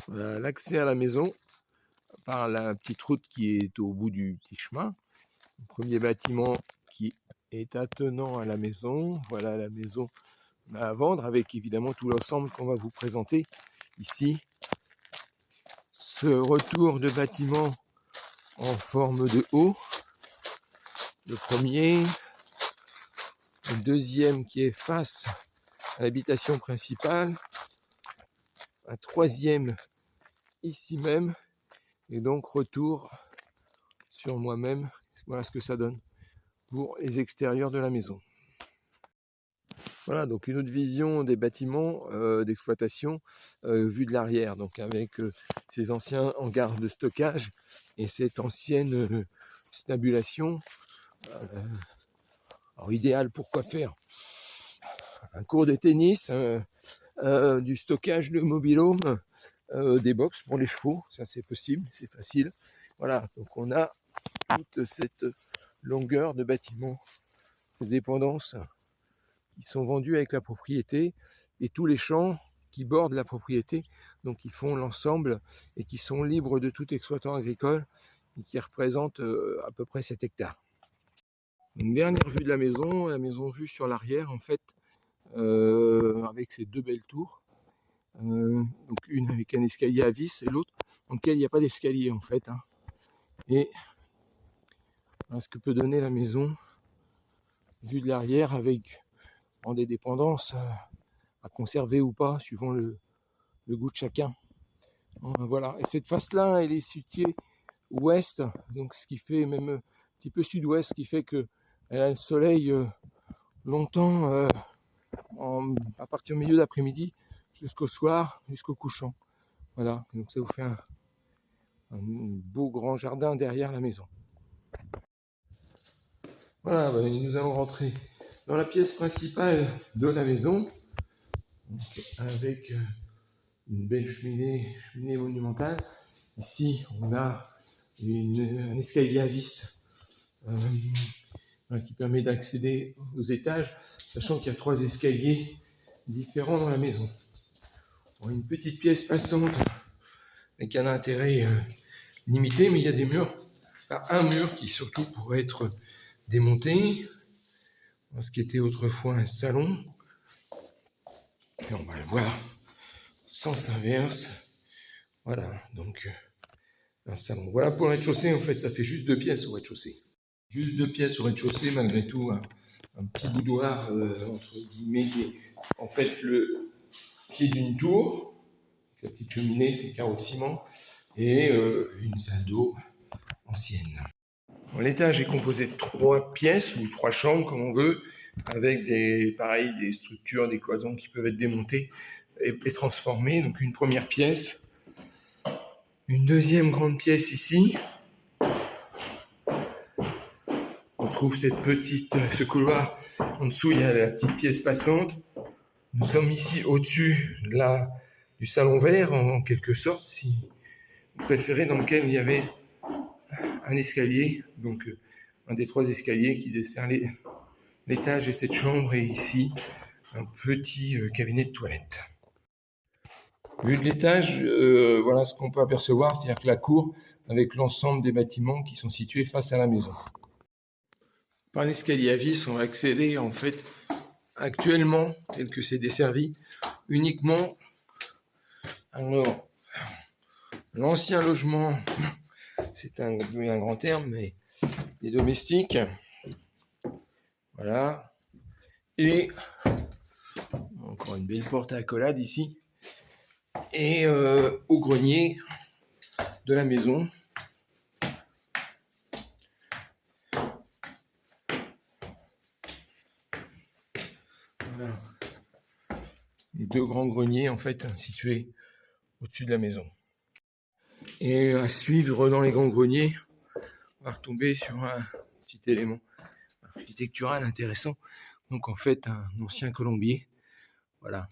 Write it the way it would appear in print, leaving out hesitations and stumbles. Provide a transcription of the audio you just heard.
L'accès à la maison par la petite route qui est au bout du petit chemin. Le premier bâtiment qui est attenant à la maison. Voilà la maison à vendre avec évidemment tout l'ensemble qu'on va vous présenter ici. Ce retour de bâtiment en forme de O. Le premier. Le deuxième qui est face à l'habitation principale. Un troisième ici même. Et donc retour sur moi-même. Voilà ce que ça donne pour les extérieurs de la maison. Voilà, donc une autre vision des bâtiments d'exploitation vue de l'arrière, donc avec ces anciens hangars de stockage et cette ancienne stabulation. Alors idéal pour quoi faire? Un court de tennis, du stockage de mobil-home, des box pour les chevaux, ça c'est possible, c'est facile. Voilà, donc on a toute cette longueur de bâtiments de dépendance qui sont vendus avec la propriété et tous les champs qui bordent la propriété, donc qui font l'ensemble et qui sont libres de tout exploitant agricole et qui représentent à peu près 7 hectares. Une dernière vue de la maison vue sur l'arrière en fait, avec ces deux belles tours, donc une avec un escalier à vis et l'autre dans lequel il n'y a pas d'escalier en fait, hein. Et voilà ce que peut donner la maison vue de l'arrière avec des dépendances à conserver ou pas suivant le goût de chacun. Voilà, et cette face là elle est située ouest, donc ce qui fait même un petit peu sud-ouest, ce qui fait que elle a le soleil longtemps à partir du milieu d'après-midi jusqu'au soir, jusqu'au couchant. Voilà, donc ça vous fait un beau grand jardin derrière la maison. Voilà, nous allons rentrer dans la pièce principale de la maison, avec une belle cheminée monumentale. Ici, on a un escalier à vis qui permet d'accéder aux étages, sachant qu'il y a 3 escaliers différents dans la maison. Une petite pièce passante avec un intérêt limité, mais il y a des murs, un mur qui surtout pourrait être démonté, ce qui était autrefois un salon. Et on va le voir, sens inverse. Voilà, donc un salon. Voilà pour le rez-de-chaussée, en fait, ça fait juste 2 pièces au rez-de-chaussée. Juste 2 pièces au rez-de-chaussée, malgré tout, un petit boudoir, entre guillemets, qui est en fait le pied d'une tour. La petite cheminée, c'est le carreau de ciment, et une salle d'eau ancienne. Bon, l'étage est composé de 3 pièces, ou 3 chambres, comme on veut, avec des structures, des cloisons qui peuvent être démontées et transformées. Donc une première pièce, une deuxième grande pièce ici. On trouve ce couloir. En dessous, il y a la petite pièce passante. Nous sommes ici au-dessus du salon vert, en quelque sorte, si vous préférez, dans lequel il y avait un escalier, donc un des 3 escaliers qui dessert l'étage et cette chambre, et ici un petit cabinet de toilette. Vue de l'étage, voilà ce qu'on peut apercevoir, c'est-à-dire que la cour avec l'ensemble des bâtiments qui sont situés face à la maison. Par l'escalier à vis, on va accéder en fait actuellement, tel que c'est desservi, uniquement l'ancien logement, c'est un grand terme, mais des domestiques, voilà, et encore une belle porte à accolade ici, et au grenier de la maison. Voilà. Les 2 grands greniers en fait situés au-dessus de la maison. Et à suivre dans les grands greniers, on va retomber sur un petit élément architectural intéressant. Donc en fait un ancien colombier. Voilà.